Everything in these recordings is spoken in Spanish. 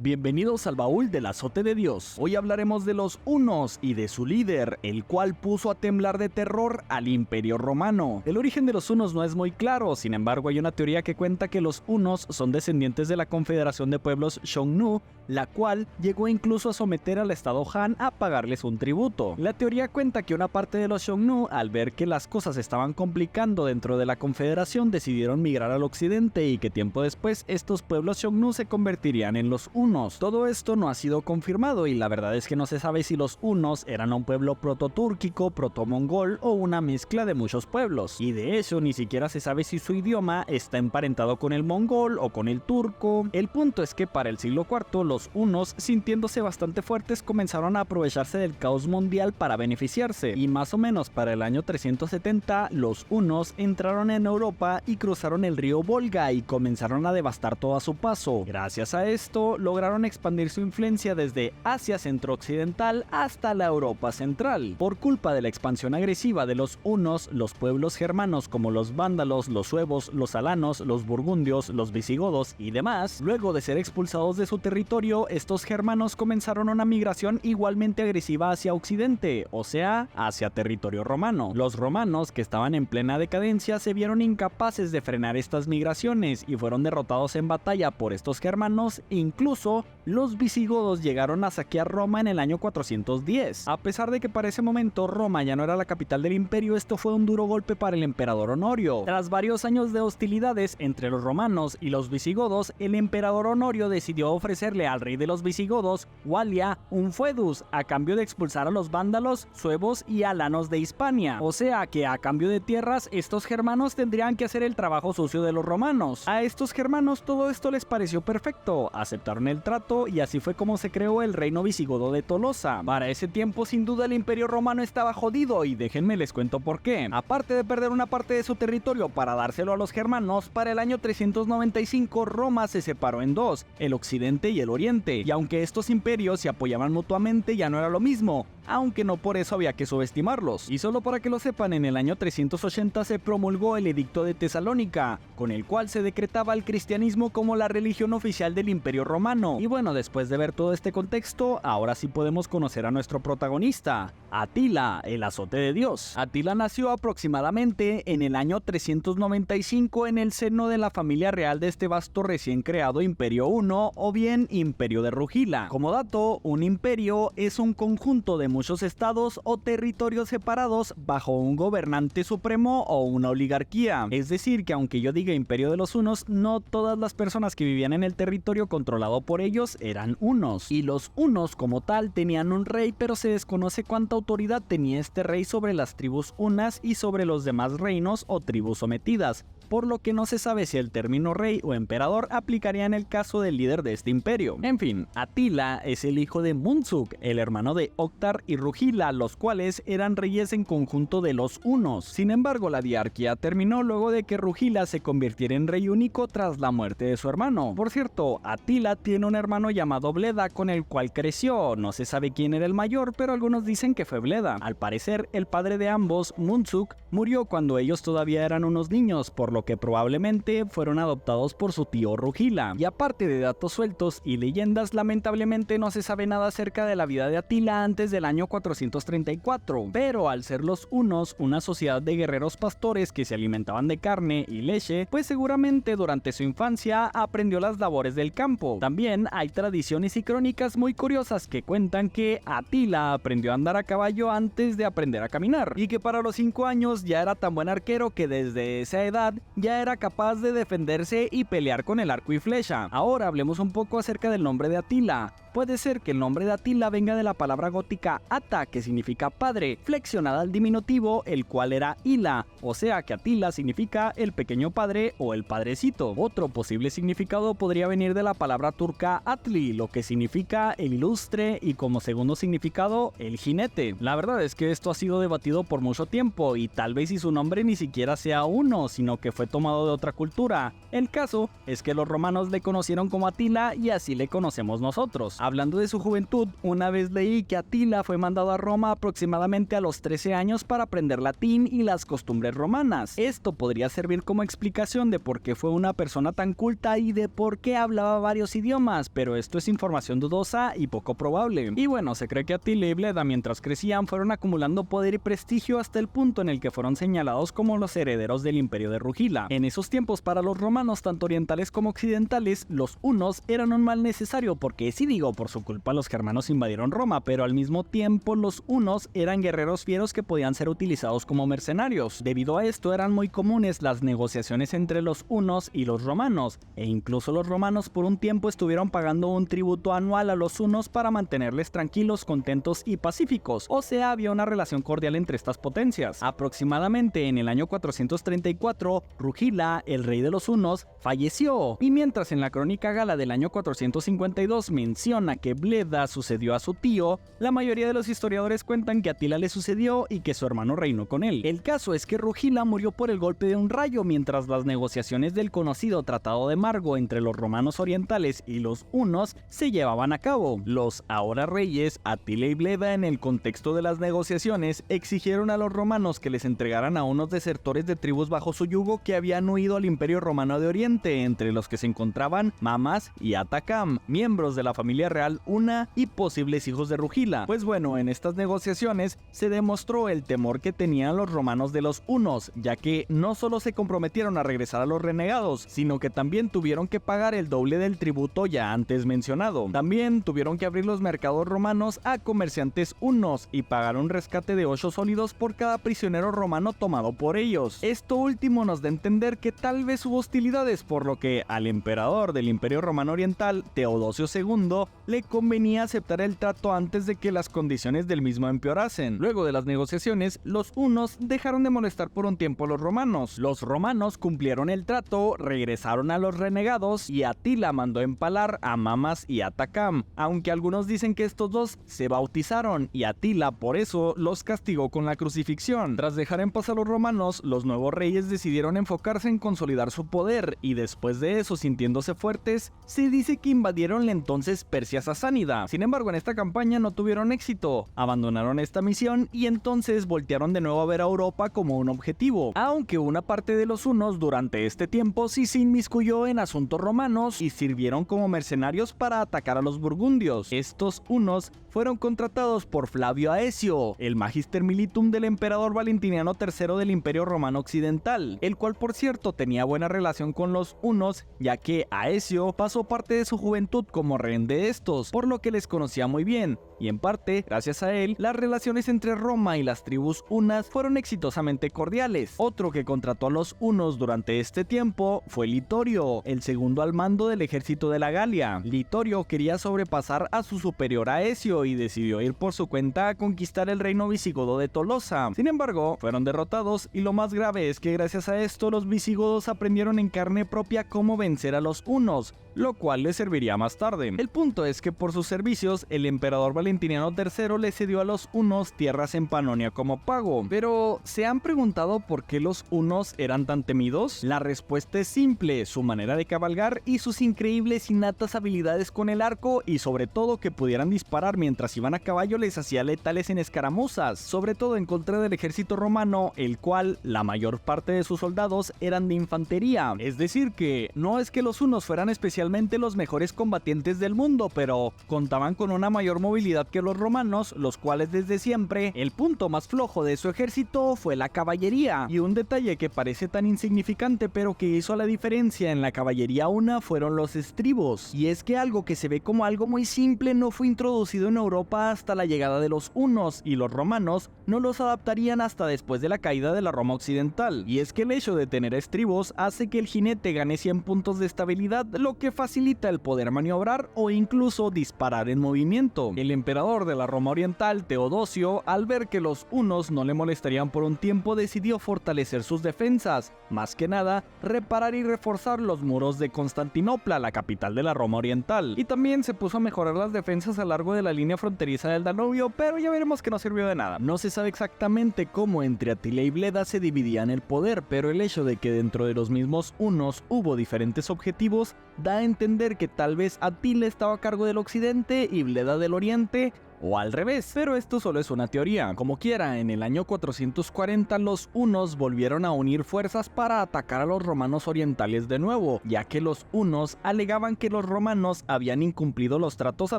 Bienvenidos al baúl del azote de Dios. Hoy hablaremos de los hunos y de su líder, el cual puso a temblar de terror al Imperio Romano. El origen de los hunos no es muy claro, sin embargo hay una teoría que cuenta que los hunos son descendientes de la Confederación de Pueblos Xiongnu, la cual llegó incluso a someter al estado Han a pagarles un tributo. La teoría cuenta que una parte de los Xiongnu, al ver que las cosas estaban complicando dentro de la Confederación, decidieron migrar al occidente y que tiempo después estos pueblos Xiongnu se convertirían en los hunos. Todo esto no ha sido confirmado y la verdad es que no se sabe si los hunos eran un pueblo proto-túrquico, proto-mongol o una mezcla de muchos pueblos. Y de hecho ni siquiera se sabe si su idioma está emparentado con el mongol o con el turco. El punto es que para el siglo IV los hunos, sintiéndose bastante fuertes, comenzaron a aprovecharse del caos mundial para beneficiarse. Y más o menos para el año 370 los hunos entraron en Europa y cruzaron el río Volga y comenzaron a devastar todo a su paso. Gracias a esto lograron expandir su influencia desde Asia centro-occidental hasta la Europa central. Por culpa de la expansión agresiva de los hunos, los pueblos germanos como los vándalos, los suevos, los alanos, los burgundios, los visigodos y demás, luego de ser expulsados de su territorio, estos germanos comenzaron una migración igualmente agresiva hacia occidente, o sea, hacia territorio romano. Los romanos, que estaban en plena decadencia, se vieron incapaces de frenar estas migraciones y fueron derrotados en batalla por estos germanos. Incluso los visigodos llegaron a saquear Roma en el año 410. A pesar de que para ese momento Roma ya no era la capital del imperio, esto fue un duro golpe para el emperador Honorio. Tras varios años de hostilidades entre los romanos y los visigodos, el emperador Honorio decidió ofrecerle al rey de los visigodos, Walia, un foedus, a cambio de expulsar a los vándalos, suevos y alanos de Hispania. O sea que a cambio de tierras, estos germanos tendrían que hacer el trabajo sucio de los romanos. A estos germanos todo esto les pareció perfecto, aceptaron el trato y así fue como se creó el reino visigodo de Tolosa. Para ese tiempo sin duda el imperio romano estaba jodido y déjenme les cuento por qué. Aparte de perder una parte de su territorio para dárselo a los germanos, para el año 395 Roma se separó en dos, el occidente y el oriente, y aunque estos imperios se apoyaban mutuamente ya no era lo mismo, aunque no por eso había que subestimarlos. Y solo para que lo sepan, en el año 380 se promulgó el Edicto de Tesalónica, con el cual se decretaba el cristianismo como la religión oficial del imperio romano. Y bueno, después de ver todo este contexto, ahora sí podemos conocer a nuestro protagonista, Atila, el azote de Dios. Atila nació aproximadamente en el año 395 en el seno de la familia real de este vasto recién creado Imperio I, o bien Imperio de Rugila. Como dato, un imperio es un conjunto de muchos estados o territorios separados bajo un gobernante supremo o una oligarquía. Es decir, que aunque yo diga Imperio de los Hunos, no todas las personas que vivían en el territorio controlado por ellos eran hunos. Y los hunos como tal tenían un rey, pero se desconoce cuánta autoridad tenía este rey sobre las tribus hunas y sobre los demás reinos o tribus sometidas, por lo que no se sabe si el término rey o emperador aplicaría en el caso del líder de este imperio. En fin, Atila es el hijo de Mundzuk, el hermano de Oktar y Rugila, los cuales eran reyes en conjunto de los hunos. Sin embargo, la diarquía terminó luego de que Rugila se convirtiera en rey único tras la muerte de su hermano. Por cierto, Atila tiene un hermano llamado Bleda con el cual creció. No se sabe quién era el mayor, pero algunos dicen que fue Bleda. Al parecer, el padre de ambos, Mundzuk, murió cuando ellos todavía eran unos niños, por lo que probablemente fueron adoptados por su tío Rugila. Y aparte de datos sueltos y leyendas, lamentablemente no se sabe nada acerca de la vida de Atila antes del año 434, pero al ser los hunos una sociedad de guerreros pastores que se alimentaban de carne y leche, pues seguramente durante su infancia aprendió las labores del campo. También hay tradiciones y crónicas muy curiosas que cuentan que Atila aprendió a andar a caballo antes de aprender a caminar, y que para los 5 años ya era tan buen arquero que desde esa edad ya era capaz de defenderse y pelear con el arco y flecha. Ahora hablemos un poco acerca del nombre de Atila. Puede ser que el nombre de Atila venga de la palabra gótica Ata, que significa padre, flexionada al diminutivo, el cual era Ila, o sea que Atila significa el pequeño padre o el padrecito. Otro posible significado podría venir de la palabra turca Atli, lo que significa el ilustre, y como segundo significado, el jinete. La verdad es que esto ha sido debatido por mucho tiempo, y tal vez si su nombre ni siquiera sea uno, sino que fue tomado de otra cultura. El caso es que los romanos le conocieron como Atila y así le conocemos nosotros. Hablando de su juventud, una vez leí que Atila fue mandado a Roma aproximadamente a los 13 años para aprender latín y las costumbres romanas. Esto podría servir como explicación de por qué fue una persona tan culta y de por qué hablaba varios idiomas, pero esto es información dudosa y poco probable. Y bueno, se cree que Atila y Bleda mientras crecían fueron acumulando poder y prestigio hasta el punto en el que fueron señalados como los herederos del imperio de Rugila. En esos tiempos para los romanos, tanto orientales como occidentales, los hunos eran un mal necesario porque sí digo, por su culpa los germanos invadieron Roma, pero al mismo tiempo los hunos eran guerreros fieros que podían ser utilizados como mercenarios. Debido a esto eran muy comunes las negociaciones entre los hunos y los romanos, e incluso los romanos por un tiempo estuvieron pagando un tributo anual a los hunos para mantenerles tranquilos, contentos y pacíficos, o sea, había una relación cordial entre estas potencias. Aproximadamente en el año 434, Rugila, el rey de los hunos, falleció, y mientras en la crónica gala del año 452 menciona que Bleda sucedió a su tío, la mayoría de los historiadores cuentan que Atila le sucedió y que su hermano reinó con él. El caso es que Rugila murió por el golpe de un rayo mientras las negociaciones del conocido Tratado de Margo entre los romanos orientales y los hunos se llevaban a cabo. Los ahora reyes Atila y Bleda, en el contexto de las negociaciones, exigieron a los romanos que les entregaran a unos desertores de tribus bajo su yugo que habían huido al Imperio Romano de Oriente, entre los que se encontraban Mamas y Atacam, miembros de la familia real Una y posibles hijos de Rugila. Pues bueno, en estas negociaciones se demostró el temor que tenían los romanos de los hunos, ya que no solo se comprometieron a regresar a los renegados, sino que también tuvieron que pagar el doble del tributo ya antes mencionado. También tuvieron que abrir los mercados romanos a comerciantes hunos y pagar un rescate de 8 sólidos por cada prisionero romano tomado por ellos. Esto último nos da a entender que tal vez hubo hostilidades, por lo que al emperador del Imperio Romano Oriental, Teodosio II, le convenía aceptar el trato antes de que las condiciones del mismo empeorasen. Luego de las negociaciones, los hunos dejaron de molestar por un tiempo a los romanos. Los romanos cumplieron el trato, regresaron a los renegados y Atila mandó empalar a Mamas y Atacam, aunque algunos dicen que estos dos se bautizaron y Atila por eso los castigó con la crucifixión. Tras dejar en paz a los romanos, los nuevos reyes decidieron enfocarse en consolidar su poder y después de eso, sintiéndose fuertes, se dice que invadieron la entonces Persia sasánida. Sin embargo, en esta campaña no tuvieron éxito, abandonaron esta misión y entonces voltearon de nuevo a ver a Europa como un objetivo, aunque una parte de los hunos durante este tiempo sí se inmiscuyó en asuntos romanos y sirvieron como mercenarios para atacar a los burgundios. Estos hunos fueron contratados por Flavio Aecio, el Magister Militum del emperador Valentiniano III del Imperio Romano Occidental, el cual por cierto tenía buena relación con los hunos, ya que Aecio pasó parte de su juventud como rehén de estos, por lo que les conocía muy bien, y en parte, gracias a él, las relaciones entre Roma y las tribus hunas fueron exitosamente cordiales. Otro que contrató a los hunos durante este tiempo fue Litorio, el segundo al mando del ejército de la Galia. Litorio quería sobrepasar a su superior Aecio y decidió ir por su cuenta a conquistar el reino visigodo de Tolosa. Sin embargo, fueron derrotados y lo más grave es que gracias a esto los visigodos aprendieron en carne propia cómo vencer a los hunos, lo cual les serviría más tarde. El punto es que por sus servicios, el emperador Valentiniano III le cedió a los hunos tierras en Panonia como pago. Pero, ¿se han preguntado por qué los hunos eran tan temidos? La respuesta es simple: su manera de cabalgar y sus increíbles innatas habilidades con el arco, y sobre todo que pudieran disparar mientras iban a caballo les hacía letales en escaramuzas, sobre todo en contra del ejército romano, el cual la mayor parte de sus soldados eran de infantería. Es decir que, no es que los hunos fueran especialmente los mejores combatientes del mundo, pero contaban con una mayor movilidad que los romanos, los cuales desde siempre el punto más flojo de su ejército fue la caballería. Y un detalle que parece tan insignificante pero que hizo la diferencia en la caballería una fueron los estribos, y es que algo que se ve como algo muy simple no fue introducido en Europa hasta la llegada de los hunos, y los romanos no los adaptarían hasta después de la caída de la Roma occidental. Y es que el hecho de tener estribos hace que el jinete gane 100 puntos de estabilidad, lo que facilita el poder maniobrar o incluso disparar en movimiento. El emperador de la Roma Oriental, Teodosio, al ver que los hunos no le molestarían por un tiempo, decidió fortalecer sus defensas, más que nada, reparar y reforzar los muros de Constantinopla, la capital de la Roma Oriental, y también se puso a mejorar las defensas a lo largo de la línea fronteriza del Danubio, pero ya veremos que no sirvió de nada. No se sabe exactamente cómo entre Atila y Bleda se dividían el poder, pero el hecho de que dentro de los mismos hunos hubo diferentes objetivos da a entender que tal vez Atila estaba a cargo del occidente y Bleda del oriente, o al revés, pero esto solo es una teoría. Como quiera, en el año 440 los hunos volvieron a unir fuerzas para atacar a los romanos orientales de nuevo, ya que los hunos alegaban que los romanos habían incumplido los tratos a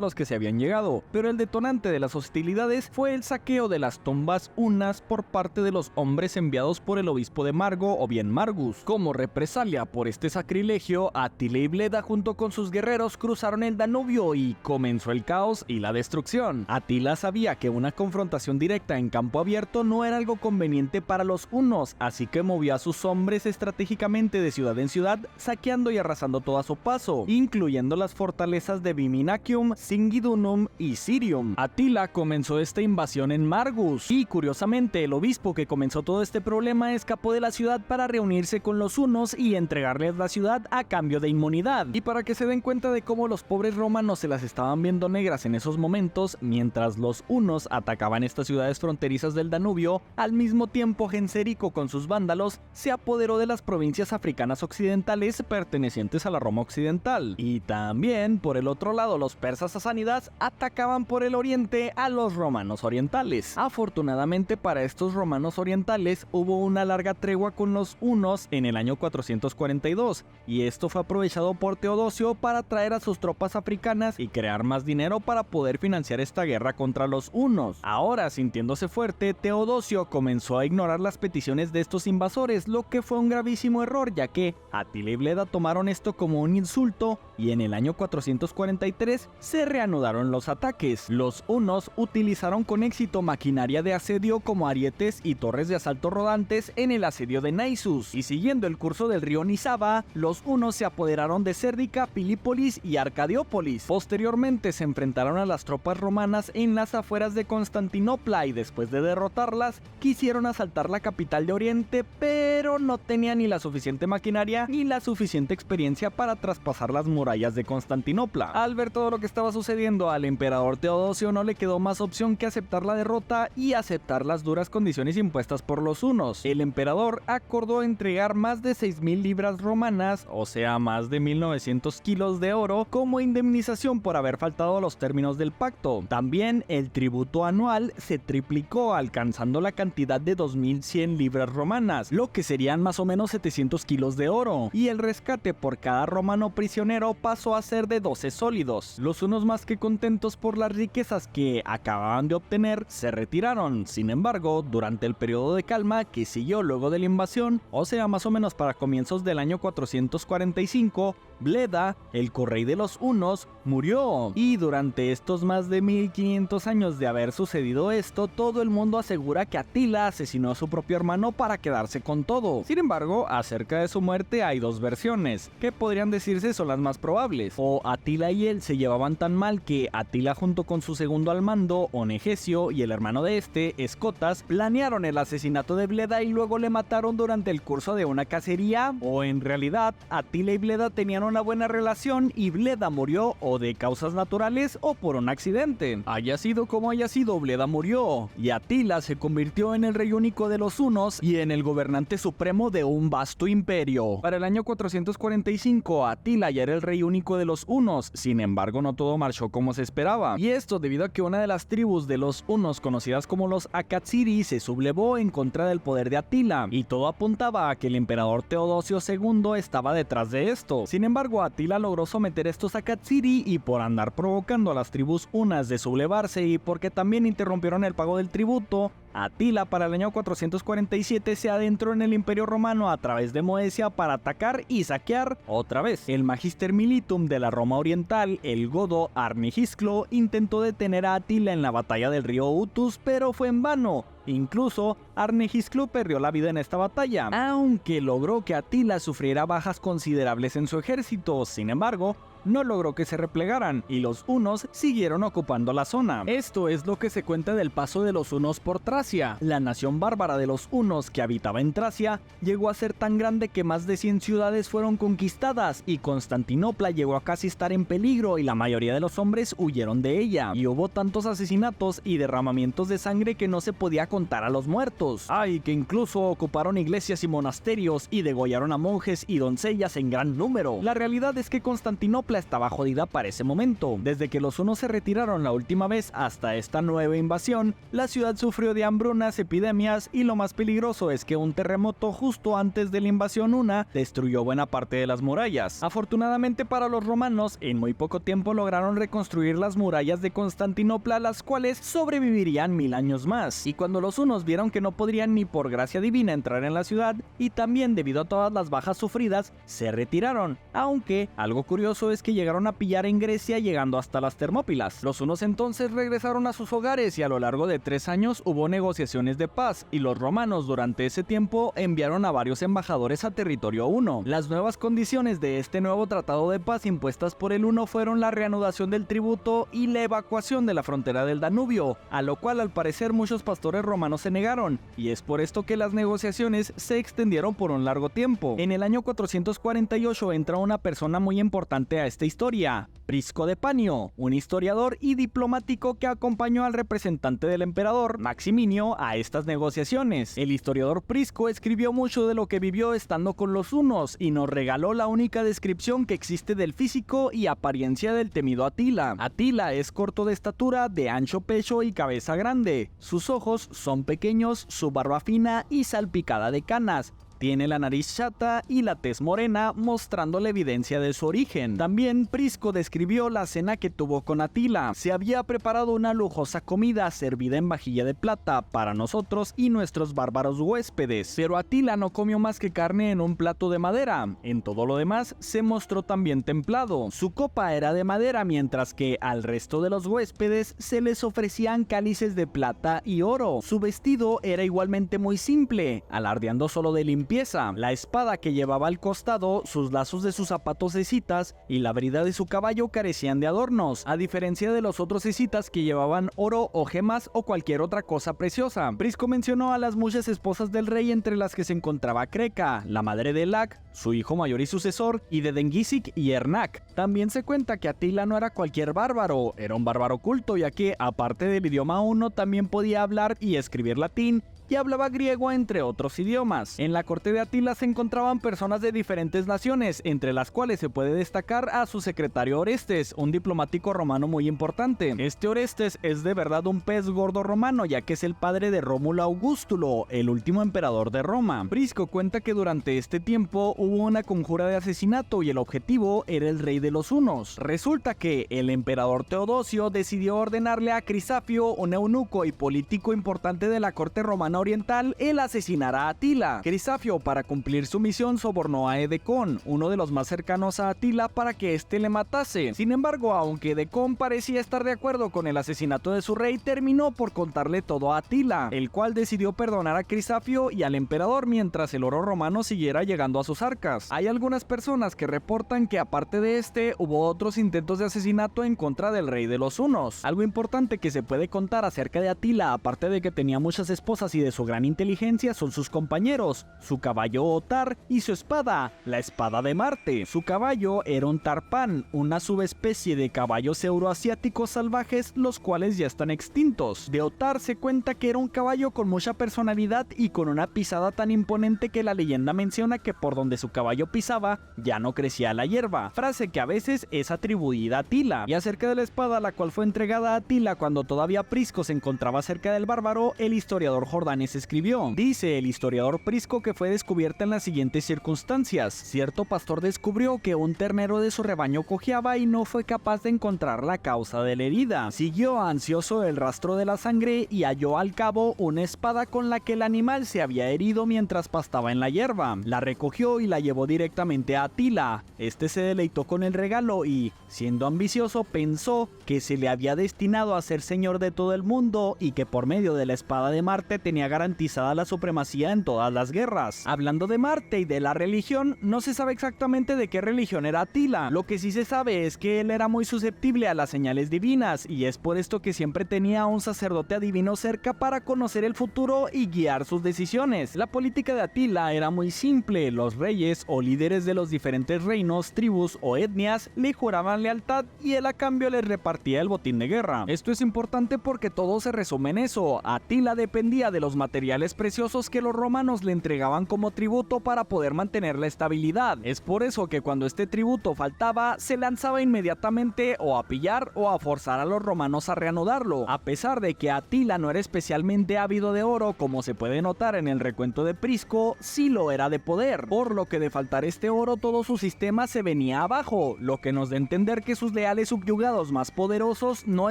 los que se habían llegado, pero el detonante de las hostilidades fue el saqueo de las tumbas hunas por parte de los hombres enviados por el obispo de Margo o bien Margus. Como represalia por este sacrilegio, Atila y Bleda junto con sus guerreros cruzaron el Danubio y comenzó el caos y la destrucción. Atila sabía que una confrontación directa en campo abierto no era algo conveniente para los hunos, así que movió a sus hombres estratégicamente de ciudad en ciudad, saqueando y arrasando todo a su paso, incluyendo las fortalezas de Viminacium, Singidunum y Sirium. Atila comenzó esta invasión en Margus, y curiosamente el obispo que comenzó todo este problema escapó de la ciudad para reunirse con los hunos y entregarles la ciudad a cambio de inmunidad. Y para que se den cuenta de cómo los pobres romanos se las estaban viendo negras en esos momentos, mientras los hunos atacaban estas ciudades fronterizas del Danubio, al mismo tiempo Genserico con sus vándalos se apoderó de las provincias africanas occidentales pertenecientes a la Roma occidental. Y también, por el otro lado, los persas sasánidas atacaban por el oriente a los romanos orientales. Afortunadamente para estos romanos orientales hubo una larga tregua con los hunos en el año 442, y esto fue aprovechado por Teodosio para traer a sus tropas africanas y crear más dinero para poder financiar esta guerra contra los hunos. Ahora, sintiéndose fuerte, Teodosio comenzó a ignorar las peticiones de estos invasores, lo que fue un gravísimo error, ya que Atila y Bleda tomaron esto como un insulto y en el año 443 se reanudaron los ataques. Los hunos utilizaron con éxito maquinaria de asedio como arietes y torres de asalto rodantes en el asedio de Naissus, y siguiendo el curso del río Nisaba, los hunos se apoderaron de Sérdica, Filípolis y Arcadiópolis. Posteriormente se enfrentaron a las tropas romanas en las afueras de Constantinopla y después de derrotarlas, quisieron asaltar la capital de Oriente, pero no tenían ni la suficiente maquinaria ni la suficiente experiencia para traspasar las murallas de Constantinopla. Al ver todo lo que estaba sucediendo, al emperador Teodosio no le quedó más opción que aceptar la derrota y aceptar las duras condiciones impuestas por los hunos. El emperador acordó entregar más de 6.000 libras romanas, o sea más de 1.900 kilos de oro, como indemnización por haber faltado a los términos del pacto. También el tributo anual se triplicó, alcanzando la cantidad de 2.100 libras romanas, lo que serían más o menos 700 kilos de oro, y el rescate por cada romano prisionero pasó a ser de 12 sólidos. Los hunos, más que contentos por las riquezas que acababan de obtener, se retiraron. Sin embargo, durante el periodo de calma que siguió luego de la invasión, o sea más o menos para comienzos del año 445, Bleda, el correy de los hunos, murió, y durante estos más de 1500 años de haber sucedido esto, todo el mundo asegura que Atila asesinó a su propio hermano para quedarse con todo. Sin embargo, acerca de su muerte hay dos versiones, que podrían decirse son las más probables. O Atila y él se llevaban tan mal que Atila junto con su segundo al mando, Onegesio, y el hermano de este, Escotas, planearon el asesinato de Bleda y luego le mataron durante el curso de una cacería, o en realidad Atila y Bleda tenían una buena relación y Bleda murió o de causas naturales o por un accidente. Haya sido como haya sido, Bleda murió y Atila se convirtió en el rey único de los hunos y en el gobernante supremo de un vasto imperio. Para el año 445, Atila ya era el rey único de los hunos. Sin embargo, no todo marchó como se esperaba, y esto debido a que una de las tribus de los hunos, conocidas como los Akatsiri, se sublevó en contra del poder de Atila, y todo apuntaba a que el emperador Teodosio II estaba detrás de esto. Sin embargo, Atila logró someter estos Akatsiri, y por andar provocando a las tribus hunas de sublevarse y porque también interrumpieron el pago del tributo, Atila para el año 447 se adentró en el Imperio Romano a través de Moesia para atacar y saquear otra vez. El Magister Militum de la Roma Oriental, el godo Arnigisclo, intentó detener a Atila en la batalla del río Utus, pero fue en vano. Incluso Arnegisclo perdió la vida en esta batalla, aunque logró que Atila sufriera bajas considerables en su ejército. Sin embargo, no logró que se replegaran y los hunos siguieron ocupando la zona. Esto es lo que se cuenta del paso de los hunos por Tracia. Tracia. La nación bárbara de los hunos que habitaba en Tracia llegó a ser tan grande que más de 100 ciudades fueron conquistadas y Constantinopla llegó a casi estar en peligro y la mayoría de los hombres huyeron de ella. Y hubo tantos asesinatos y derramamientos de sangre que no se podía contar a los muertos. Ay, que incluso ocuparon iglesias y monasterios y degollaron a monjes y doncellas en gran número. La realidad es que Constantinopla estaba jodida para ese momento. Desde que los hunos se retiraron la última vez hasta esta nueva invasión, la ciudad sufrió de hambrunas, epidemias y lo más peligroso es que un terremoto justo antes de la invasión huna destruyó buena parte de las murallas. Afortunadamente para los romanos, en muy poco tiempo lograron reconstruir las murallas de Constantinopla, las cuales sobrevivirían 1000 años más. Y cuando los hunos vieron que no podrían ni por gracia divina entrar en la ciudad y también debido a todas las bajas sufridas, se retiraron. Aunque algo curioso es que llegaron a pillar en Grecia llegando hasta las Termópilas. Los hunos entonces regresaron a sus hogares y a lo largo de 3 años hubo negociaciones de paz y los romanos durante ese tiempo enviaron a varios embajadores a territorio huno. Las nuevas condiciones de este nuevo tratado de paz impuestas por el huno fueron la reanudación del tributo y la evacuación de la frontera del Danubio, a lo cual al parecer muchos pastores romanos se negaron, y es por esto que las negociaciones se extendieron por un largo tiempo. En el año 448 entra una persona muy importante a esta historia, Prisco de Panio, un historiador y diplomático que acompañó al representante del emperador, Maximinio, a estas negociaciones. El historiador Prisco escribió mucho de lo que vivió estando con los hunos y nos regaló la única descripción que existe del físico y apariencia del temido Atila. Atila es corto de estatura, de ancho pecho y cabeza grande. Sus ojos son pequeños, su barba fina y salpicada de canas. Tiene la nariz chata y la tez morena, mostrando la evidencia de su origen. También Prisco describió la cena que tuvo con Atila. Se había preparado una lujosa comida servida en vajilla de plata para nosotros y nuestros bárbaros huéspedes, pero Atila no comió más que carne en un plato de madera. En todo lo demás se mostró también templado. Su copa era de madera, mientras que al resto de los huéspedes se les ofrecían cálices de plata y oro. Su vestido era igualmente muy simple, alardeando solo de limpieza. La espada que llevaba al costado, sus lazos de sus zapatos escitas y la brida de su caballo carecían de adornos, a diferencia de los otros escitas que llevaban oro o gemas o cualquier otra cosa preciosa. Prisco mencionó a las muchas esposas del rey, entre las que se encontraba Creca, la madre de Elac, su hijo mayor y sucesor, y de Dengisik y Ernak. También se cuenta que Atila no era cualquier bárbaro, era un bárbaro culto, ya que aparte del idioma huno también podía hablar y escribir latín, y hablaba griego, entre otros idiomas. En la corte de Atila se encontraban personas de diferentes naciones, entre las cuales se puede destacar a su secretario Orestes, un diplomático romano muy importante. Este Orestes es de verdad un pez gordo romano, ya que es el padre de Rómulo Augustulo, el último emperador de Roma. Prisco cuenta que durante este tiempo hubo una conjura de asesinato y el objetivo era el rey de los hunos. Resulta que el emperador Teodosio decidió ordenarle a Crisafio, un eunuco y político importante de la corte romana oriental, el asesinar a Atila. Crisafio, para cumplir su misión, sobornó a Edecón, uno de los más cercanos a Atila, para que éste le matase. Sin embargo, aunque Edecón parecía estar de acuerdo con el asesinato de su rey, terminó por contarle todo a Atila, el cual decidió perdonar a Crisafio y al emperador mientras el oro romano siguiera llegando a sus arcas. Hay algunas personas que reportan que aparte de este, hubo otros intentos de asesinato en contra del rey de los hunos. Algo importante que se puede contar acerca de Atila, aparte de que tenía muchas esposas y de su gran inteligencia, son sus compañeros, su caballo Otar y su espada, la espada de Marte. Su caballo era un tarpán, una subespecie de caballos euroasiáticos salvajes, los cuales ya están extintos. De Otar se cuenta que era un caballo con mucha personalidad y con una pisada tan imponente que la leyenda menciona que por donde su caballo pisaba ya no crecía la hierba, frase que a veces es atribuida a Atila. Y acerca de la espada, la cual fue entregada a Atila cuando todavía Prisco se encontraba cerca del bárbaro, el historiador Jordanes escribió. Dice el historiador Prisco que fue descubierta en las siguientes circunstancias. Cierto pastor descubrió que un ternero de su rebaño cojeaba y no fue capaz de encontrar la causa de la herida. Siguió ansioso el rastro de la sangre y halló al cabo una espada con la que el animal se había herido mientras pastaba en la hierba. La recogió y la llevó directamente a Atila. Este se deleitó con el regalo y, siendo ambicioso, pensó que se le había destinado a ser señor de todo el mundo y que por medio de la espada de Marte tenía tenía garantizada la supremacía en todas las guerras. Hablando de Marte y de la religión, no se sabe exactamente de qué religión era Atila. Lo que sí se sabe es que él era muy susceptible a las señales divinas, y es por esto que siempre tenía a un sacerdote adivino cerca para conocer el futuro y guiar sus decisiones. La política de Atila era muy simple: los reyes o líderes de los diferentes reinos, tribus o etnias le juraban lealtad y él a cambio les repartía el botín de guerra. Esto es importante porque todo se resume en eso: Atila dependía de los materiales preciosos que los romanos le entregaban como tributo para poder mantener la estabilidad. Es por eso que cuando este tributo faltaba, se lanzaba inmediatamente o a pillar o a forzar a los romanos a reanudarlo. A pesar de que Atila no era especialmente ávido de oro, como se puede notar en el recuento de Prisco, sí lo era de poder, por lo que de faltar este oro todo su sistema se venía abajo, lo que nos da a entender que sus leales subyugados más poderosos no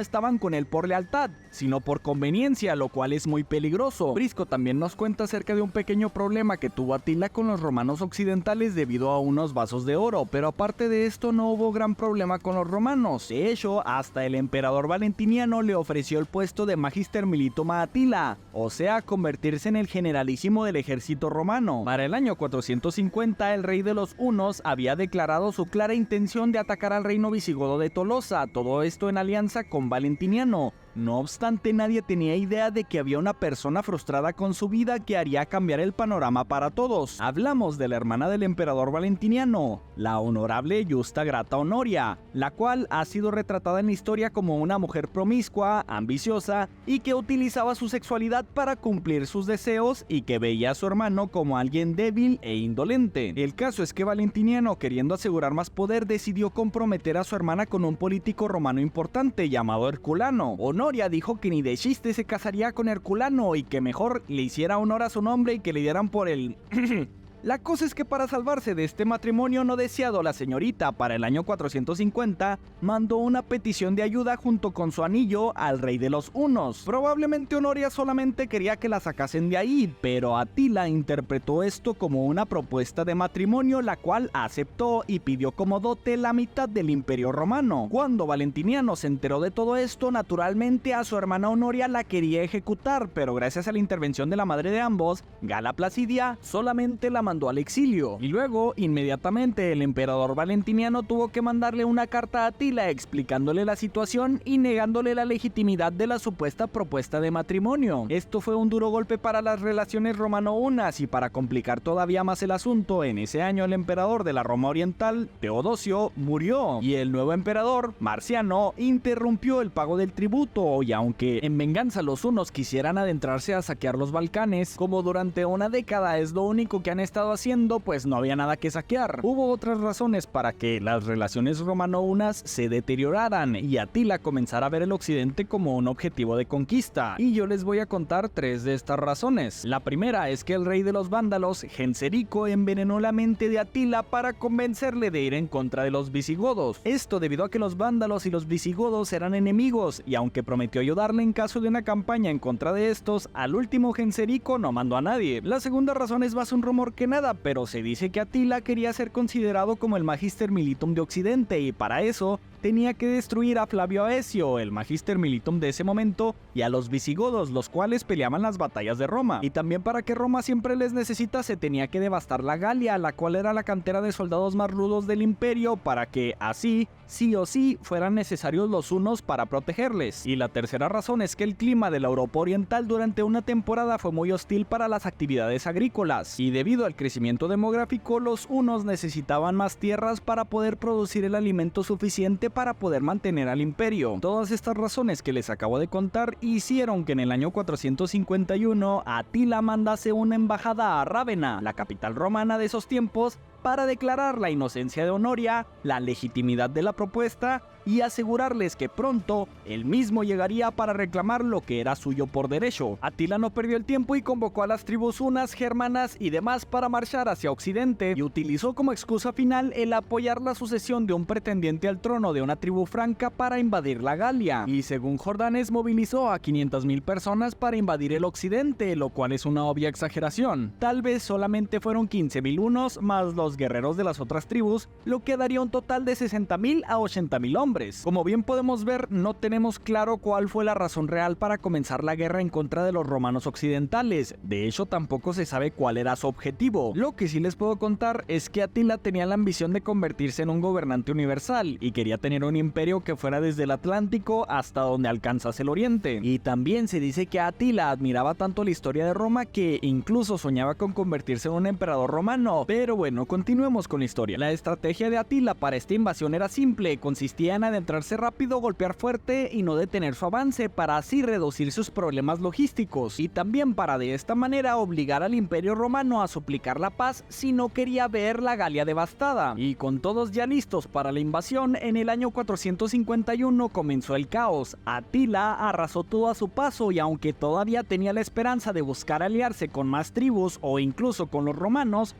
estaban con él por lealtad, sino por conveniencia, lo cual es muy peligroso. Prisco también nos cuenta acerca de un pequeño problema que tuvo Atila con los romanos occidentales debido a unos vasos de oro, pero aparte de esto no hubo gran problema con los romanos. De hecho, hasta el emperador Valentiniano le ofreció el puesto de Magister Militum a Atila, o sea, convertirse en el generalísimo del ejército romano. Para el año 450, el rey de los hunos había declarado su clara intención de atacar al reino visigodo de Tolosa, todo esto en alianza con Valentiniano. No obstante, nadie tenía idea de que había una persona frustrada con su vida que haría cambiar el panorama para todos. Hablamos de la hermana del emperador Valentiniano, la honorable Justa Grata Honoria, la cual ha sido retratada en la historia como una mujer promiscua, ambiciosa y que utilizaba su sexualidad para cumplir sus deseos y que veía a su hermano como alguien débil e indolente. El caso es que Valentiniano, queriendo asegurar más poder, decidió comprometer a su hermana con un político romano importante llamado Herculano. Honoria dijo que ni de chiste se casaría con Herculano y que mejor le hiciera honor a su nombre y que le dieran por el... La cosa es que para salvarse de este matrimonio no deseado, la señorita, para el año 450, mandó una petición de ayuda junto con su anillo al rey de los hunos. Probablemente Honoria solamente quería que la sacasen de ahí, pero Atila interpretó esto como una propuesta de matrimonio, la cual aceptó y pidió como dote la mitad del imperio romano. Cuando Valentiniano se enteró de todo esto, naturalmente a su hermana Honoria la quería ejecutar, pero gracias a la intervención de la madre de ambos, Gala Placidia, solamente la mandó al exilio. Y luego, inmediatamente, el emperador Valentiniano tuvo que mandarle una carta a Atila explicándole la situación y negándole la legitimidad de la supuesta propuesta de matrimonio. Esto fue un duro golpe para las relaciones romano-hunas, y para complicar todavía más el asunto, en ese año el emperador de la Roma Oriental, Teodosio, murió, y el nuevo emperador, Marciano, interrumpió el pago del tributo, y aunque en venganza los hunos quisieran adentrarse a saquear los Balcanes, como durante una década es lo único que han estado haciendo, pues no había nada que saquear. Hubo otras razones para que las relaciones romano-hunas se deterioraran y Atila comenzara a ver el occidente como un objetivo de conquista, y yo les voy a contar tres de estas razones. La primera es que el rey de los vándalos, Genserico, envenenó la mente de Atila para convencerle de ir en contra de los visigodos. Esto debido a que los vándalos y los visigodos eran enemigos, y aunque prometió ayudarle en caso de una campaña en contra de estos, al último Genserico no mandó a nadie. La segunda razón es más un rumor que nada, pero se dice que Atila quería ser considerado como el Magister Militum de Occidente, y para eso tenía que destruir a Flavio Aecio, el Magister Militum de ese momento, y a los visigodos, los cuales peleaban las batallas de Roma. Y también para que Roma siempre les necesita, se tenía que devastar la Galia, la cual era la cantera de soldados más rudos del imperio, para que así, sí o sí, fueran necesarios los hunos para protegerles. Y la tercera razón es que el clima de la Europa Oriental durante una temporada fue muy hostil para las actividades agrícolas, y debido al crecimiento demográfico, los hunos necesitaban más tierras para poder producir el alimento suficiente para poder mantener al imperio. Todas estas razones que les acabo de contar hicieron que en el año 451 Atila mandase una embajada a Rávena, la capital romana de esos tiempos, para declarar la inocencia de Honoria, la legitimidad de la propuesta y asegurarles que pronto él mismo llegaría para reclamar lo que era suyo por derecho. Atila no perdió el tiempo y convocó a las tribus hunas, germanas y demás para marchar hacia Occidente, y utilizó como excusa final el apoyar la sucesión de un pretendiente al trono de una tribu franca para invadir la Galia, y según Jordanes movilizó a 500,000 personas para invadir el Occidente, lo cual es una obvia exageración. Tal vez solamente fueron 15,000 hunos más los los guerreros de las otras tribus, lo que daría un total de 60.000 a 80.000 hombres. Como bien podemos ver, no tenemos claro cuál fue la razón real para comenzar la guerra en contra de los romanos occidentales. De hecho, tampoco se sabe cuál era su objetivo. Lo que sí les puedo contar es que Atila tenía la ambición de convertirse en un gobernante universal y quería tener un imperio que fuera desde el Atlántico hasta donde alcanzase el Oriente. Y también se dice que Atila admiraba tanto la historia de Roma que incluso soñaba con convertirse en un emperador romano. Pero bueno, continuemos con la historia. La estrategia de Atila para esta invasión era simple, consistía en adentrarse rápido, golpear fuerte y no detener su avance para así reducir sus problemas logísticos, y también para de esta manera obligar al Imperio Romano a suplicar la paz si no quería ver la Galia devastada. Y con todos ya listos para la invasión, en el año 451 comenzó el caos. Atila arrasó todo a su paso, y aunque todavía tenía la esperanza de buscar aliarse con más tribus o incluso con los romanos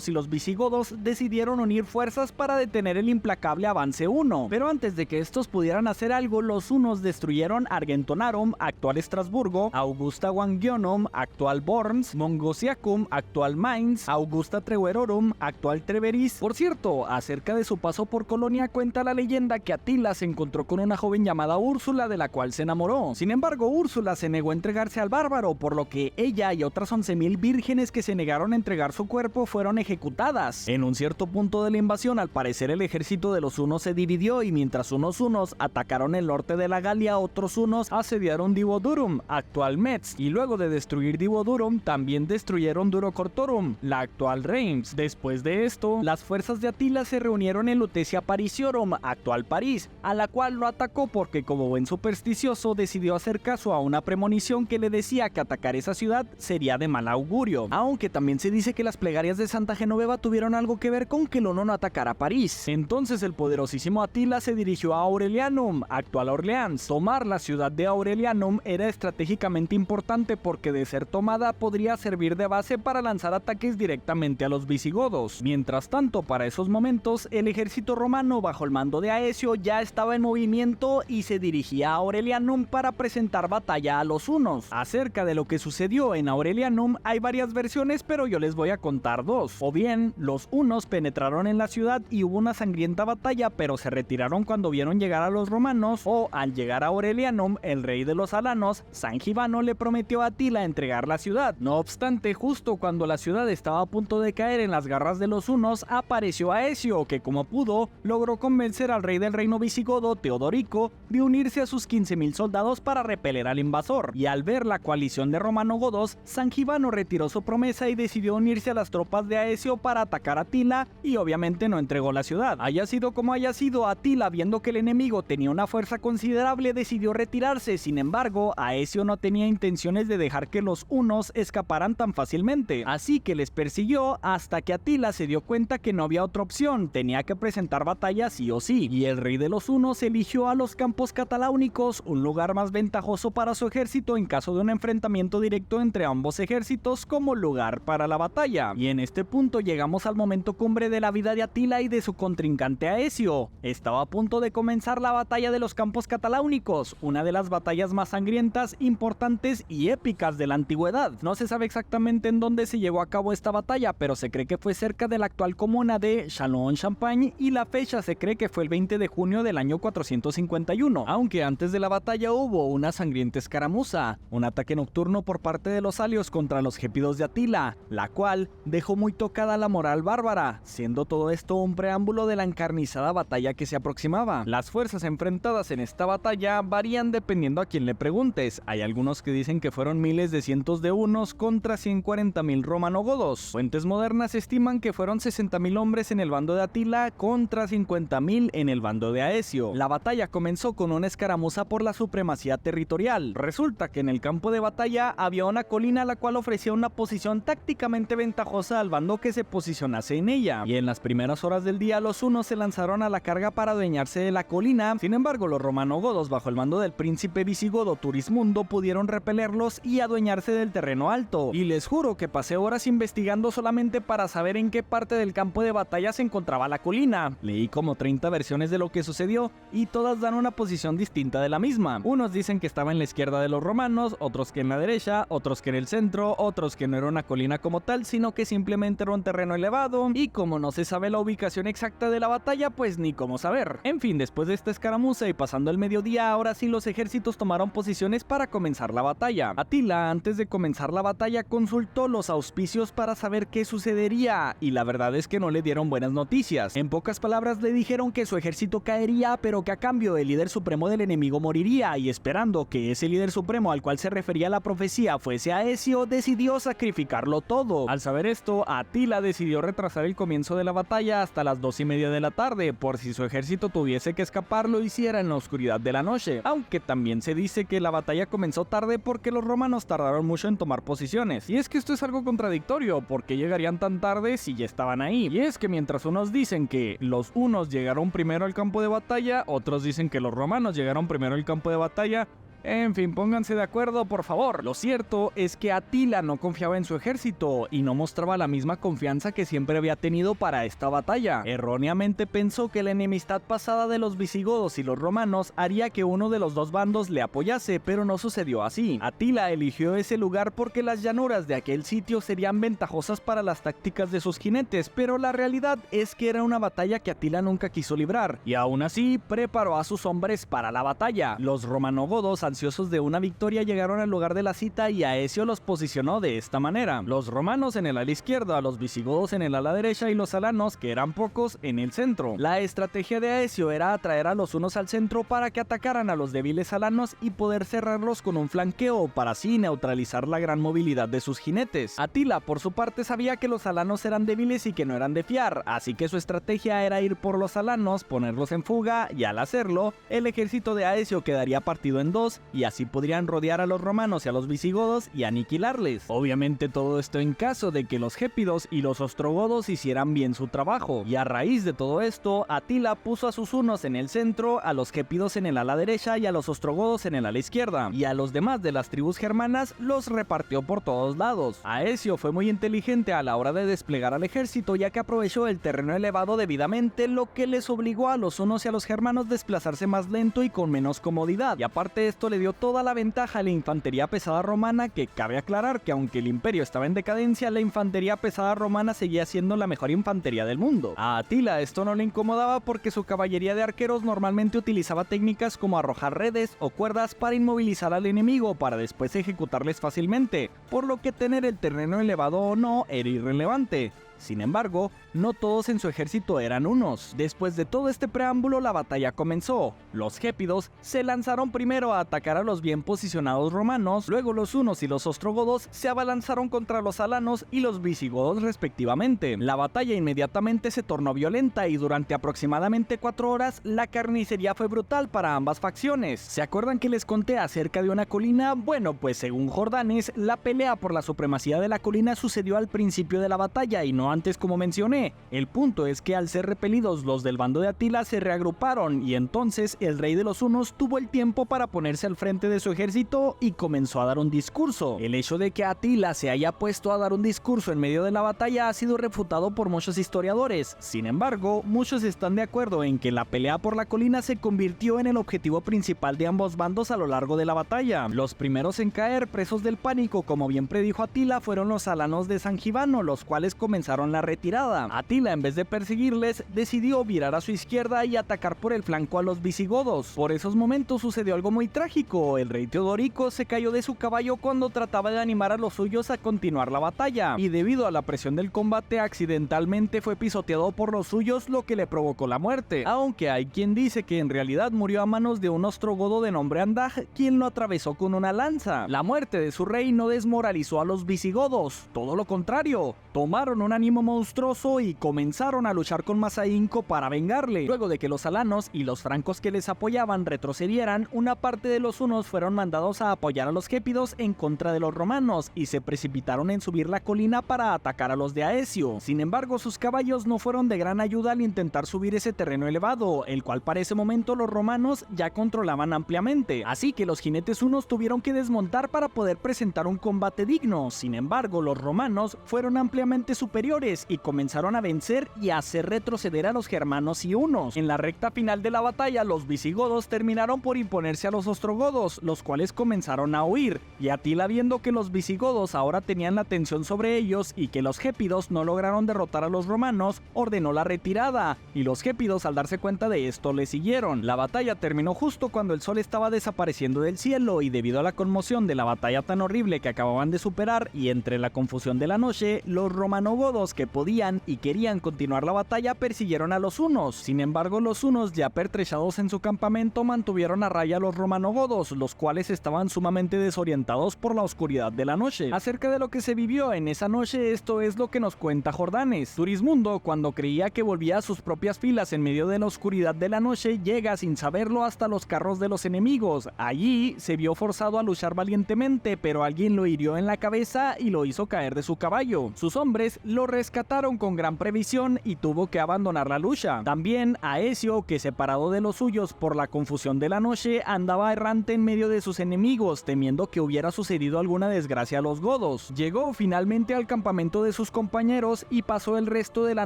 y los visigodos decidieron unir fuerzas para detener el implacable avance huno. Pero antes de que estos pudieran hacer algo, los hunos destruyeron Argentonarum, actual Estrasburgo, Augusta Wangionum, actual Worms, Mongosiacum, actual Mainz, Augusta Treverorum, actual Treveris. Por cierto, acerca de su paso por Colonia cuenta la leyenda que Atila se encontró con una joven llamada Úrsula, de la cual se enamoró. Sin embargo, Úrsula se negó a entregarse al bárbaro, por lo que ella y otras 11.000 vírgenes que se negaron a entregar su cuerpo fueron ejecutadas. En un cierto punto de la invasión, al parecer el ejército de los hunos se dividió, y mientras unos hunos atacaron el norte de la Galia, otros hunos asediaron Divodurum, actual Metz, y luego de destruir Divodurum también destruyeron Durocortorum, la actual Reims. Después de esto, las fuerzas de Atila se reunieron en Lutetia Parisiorum, actual París, a la cual lo atacó porque, como buen supersticioso, decidió hacer caso a una premonición que le decía que atacar esa ciudad sería de mal augurio. Aunque también se dice que las plegarias de Santa Genoveva tuvieron algo que ver con que el huno no atacara París. Entonces el poderosísimo Atila se dirigió a Aurelianum, actual Orleans. Tomar la ciudad de Aurelianum era estratégicamente importante porque, de ser tomada, podría servir de base para lanzar ataques directamente a los visigodos. Mientras tanto, para esos momentos, el ejército romano bajo el mando de Aecio ya estaba en movimiento y se dirigía a Aurelianum para presentar batalla a los hunos. Acerca de lo que sucedió en Aurelianum hay varias versiones, pero yo les voy a contar dos. O bien, los hunos penetraron en la ciudad y hubo una sangrienta batalla, pero se retiraron cuando vieron llegar a los romanos, o al llegar a Aurelianum, el rey de los alanos, Sangibano, le prometió a Atila entregar la ciudad. No obstante, justo cuando la ciudad estaba a punto de caer en las garras de los hunos, apareció Aecio, que como pudo, logró convencer al rey del reino visigodo, Teodorico, de unirse a sus 15.000 soldados para repeler al invasor. Y al ver la coalición de romano-godos, Sangibano retiró su promesa y decidió unirse a las tropas de Aecio para atacar a Atila, y obviamente no entregó la ciudad. Haya sido como haya sido, Atila, viendo que el enemigo tenía una fuerza considerable, decidió retirarse. Sin embargo, Aecio no tenía intenciones de dejar que los hunos escaparan tan fácilmente, así que les persiguió hasta que Atila se dio cuenta que no había otra opción, tenía que presentar batalla sí o sí, y el rey de los hunos eligió a los campos cataláunicos, un lugar más ventajoso para su ejército en caso de un enfrentamiento directo entre ambos ejércitos, como lugar para la batalla. Y en este punto llegamos al momento cumbre de la vida de Atila y de su contrincante Aecio. Estaba a punto de comenzar la batalla de los campos cataláunicos, una de las batallas más sangrientas, importantes y épicas de la antigüedad. No se sabe exactamente en dónde se llevó a cabo esta batalla, pero se cree que fue cerca de la actual comuna de Châlons-en-Champagne, y la fecha se cree que fue el 20 de junio del año 451, aunque antes de la batalla hubo una sangrienta escaramuza, un ataque nocturno por parte de los alios contra los gépidos de Atila, la cual dejó muy tocada la moral bárbara, siendo todo esto un preámbulo de la encarnizada batalla que se aproximaba. Las fuerzas enfrentadas en esta batalla varían dependiendo a quien le preguntes. Hay algunos que dicen que fueron miles de cientos de hunos contra 140.000 romano-godos. Fuentes modernas estiman que fueron 60.000 hombres en el bando de Atila contra 50.000 en el bando de Aecio. La batalla comenzó con una escaramuza por la supremacía territorial. Resulta que en el campo de batalla había una colina la cual ofrecía una posición tácticamente ventajosa al bando que se posicionase en ella, y en las primeras horas del día los hunos se lanzaron a la carga para adueñarse de la colina. Sin embargo, los romano-godos bajo el mando del príncipe visigodo Turismundo pudieron repelerlos y adueñarse del terreno alto, y les juro que pasé horas investigando solamente para saber en qué parte del campo de batalla se encontraba la colina. Leí como 30 versiones de lo que sucedió y todas dan una posición distinta de la misma. Unos dicen que estaba en la izquierda de los romanos, otros que en la derecha, otros que en el centro, otros que no era una colina como tal, sino que simplemente era un terreno terreno elevado, y como no se sabe la ubicación exacta de la batalla, pues ni cómo saber. En fin, después de esta escaramuza y pasando el mediodía, ahora sí los ejércitos tomaron posiciones para comenzar la batalla. Atila, antes de comenzar la batalla, consultó los auspicios para saber qué sucedería, y la verdad es que no le dieron buenas noticias. En pocas palabras le dijeron que su ejército caería, pero que a cambio el líder supremo del enemigo moriría, y esperando que ese líder supremo al cual se refería la profecía fuese Aecio, decidió sacrificarlo todo. Al saber esto, Atila decidió retrasar el comienzo de la batalla hasta las 2:30 de la tarde, por si su ejército tuviese que escapar lo hiciera en la oscuridad de la noche, aunque también se dice que la batalla comenzó tarde porque los romanos tardaron mucho en tomar posiciones. Y es que esto es algo contradictorio, porque llegarían tan tarde si ya estaban ahí. Y es que mientras unos dicen que los hunos llegaron primero al campo de batalla, otros dicen que los romanos llegaron primero al campo de batalla. En fin, pónganse de acuerdo, por favor. Lo cierto es que Atila no confiaba en su ejército y no mostraba la misma confianza que siempre había tenido para esta batalla. Erróneamente pensó que la enemistad pasada de los visigodos y los romanos haría que uno de los dos bandos le apoyase, pero no sucedió así. Atila eligió ese lugar porque las llanuras de aquel sitio serían ventajosas para las tácticas de sus jinetes, pero la realidad es que era una batalla que Atila nunca quiso librar, y aún así preparó a sus hombres para la batalla. Los romanogodos, ansiosos de una victoria, llegaron al lugar de la cita y Aecio los posicionó de esta manera: los romanos en el ala izquierda, los visigodos en el ala derecha y los alanos, que eran pocos, en el centro. La estrategia de Aecio era atraer a los hunos al centro para que atacaran a los débiles alanos y poder cerrarlos con un flanqueo para así neutralizar la gran movilidad de sus jinetes. Atila, por su parte, sabía que los alanos eran débiles y que no eran de fiar, así que su estrategia era ir por los alanos, ponerlos en fuga, y al hacerlo, el ejército de Aecio quedaría partido en dos, y así podrían rodear a los romanos y a los visigodos y aniquilarles. Obviamente todo esto en caso de que los gépidos y los ostrogodos hicieran bien su trabajo, y a raíz de todo esto, Atila puso a sus hunos en el centro, a los gépidos en el ala derecha y a los ostrogodos en el ala izquierda, y a los demás de las tribus germanas los repartió por todos lados. Aecio fue muy inteligente a la hora de desplegar al ejército, ya que aprovechó el terreno elevado debidamente, lo que les obligó a los hunos y a los germanos desplazarse más lento y con menos comodidad, y aparte esto le dio toda la ventaja a la infantería pesada romana, que cabe aclarar que aunque el imperio estaba en decadencia, la infantería pesada romana seguía siendo la mejor infantería del mundo. A Atila esto no le incomodaba porque su caballería de arqueros normalmente utilizaba técnicas como arrojar redes o cuerdas para inmovilizar al enemigo para después ejecutarles fácilmente, por lo que tener el terreno elevado o no era irrelevante. Sin embargo, no todos en su ejército eran hunos. Después de todo este preámbulo, la batalla comenzó. Los gépidos se lanzaron primero a atacar a los bien posicionados romanos, luego los hunos y los ostrogodos se abalanzaron contra los alanos y los visigodos respectivamente. La batalla inmediatamente se tornó violenta y durante aproximadamente 4 horas la carnicería fue brutal para ambas facciones. ¿Se acuerdan que les conté acerca de una colina? Bueno, pues según Jordanes, la pelea por la supremacía de la colina sucedió al principio de la batalla y no antes, como mencioné. El punto es que al ser repelidos los del bando de Atila se reagruparon, y entonces el rey de los hunos tuvo el tiempo para ponerse al frente de su ejército y comenzó a dar un discurso. El hecho de que Atila se haya puesto a dar un discurso en medio de la batalla ha sido refutado por muchos historiadores. Sin embargo, muchos están de acuerdo en que la pelea por la colina se convirtió en el objetivo principal de ambos bandos a lo largo de la batalla. Los primeros en caer, presos del pánico, como bien predijo Atila, fueron los alanos de San Gibano, los cuales comenzaron la retirada. Atila, en vez de perseguirles, decidió virar a su izquierda y atacar por el flanco a los visigodos. Por esos momentos sucedió algo muy trágico. El rey Teodorico se cayó de su caballo cuando trataba de animar a los suyos a continuar la batalla, y debido a la presión del combate accidentalmente fue pisoteado por los suyos, lo que le provocó la muerte, aunque hay quien dice que en realidad murió a manos de un ostrogodo de nombre Andaj, quien lo atravesó con una lanza. La muerte de su rey no desmoralizó a los visigodos, todo lo contrario, tomaron un ánimo monstruoso y comenzaron a luchar con más ahínco para vengarle. Luego de que los alanos y los francos que les apoyaban retrocedieran, una parte de los hunos fueron mandados a apoyar a los gépidos en contra de los romanos y se precipitaron en subir la colina para atacar a los de Aecio. Sin embargo, sus caballos no fueron de gran ayuda al intentar subir ese terreno elevado, el cual para ese momento los romanos ya controlaban ampliamente, así que los jinetes hunos tuvieron que desmontar para poder presentar un combate digno. Sin embargo, los romanos fueron ampliamente superiores superiores y comenzaron a vencer y a hacer retroceder a los germanos y hunos. En la recta final de la batalla, los visigodos terminaron por imponerse a los ostrogodos, los cuales comenzaron a huir, y Atila, viendo que los visigodos ahora tenían la atención sobre ellos y que los gépidos no lograron derrotar a los romanos, ordenó la retirada, y los gépidos, al darse cuenta de esto, le siguieron. La batalla terminó justo cuando el sol estaba desapareciendo del cielo, y debido a la conmoción de la batalla tan horrible que acababan de superar y entre la confusión de la noche, los romanogodos, que podían y querían continuar la batalla, persiguieron a los hunos. Sin embargo, los hunos, ya pertrechados en su campamento, mantuvieron a raya a los romanogodos, los cuales estaban sumamente desorientados por la oscuridad de la noche. Acerca de lo que se vivió en esa noche, esto es lo que nos cuenta Jordanes. Turismundo, cuando creía que volvía a sus propias filas en medio de la oscuridad de la noche, llega sin saberlo hasta los carros de los enemigos. Allí se vio forzado a luchar valientemente, pero alguien lo hirió en la cabeza y lo hizo caer de su caballo. Sus hombres lo rescataron con gran previsión y tuvo que abandonar la lucha. También Aecio, que separado de los suyos por la confusión de la noche, andaba errante en medio de sus enemigos, temiendo que hubiera sucedido alguna desgracia a los godos. Llegó finalmente al campamento de sus compañeros y pasó el resto de la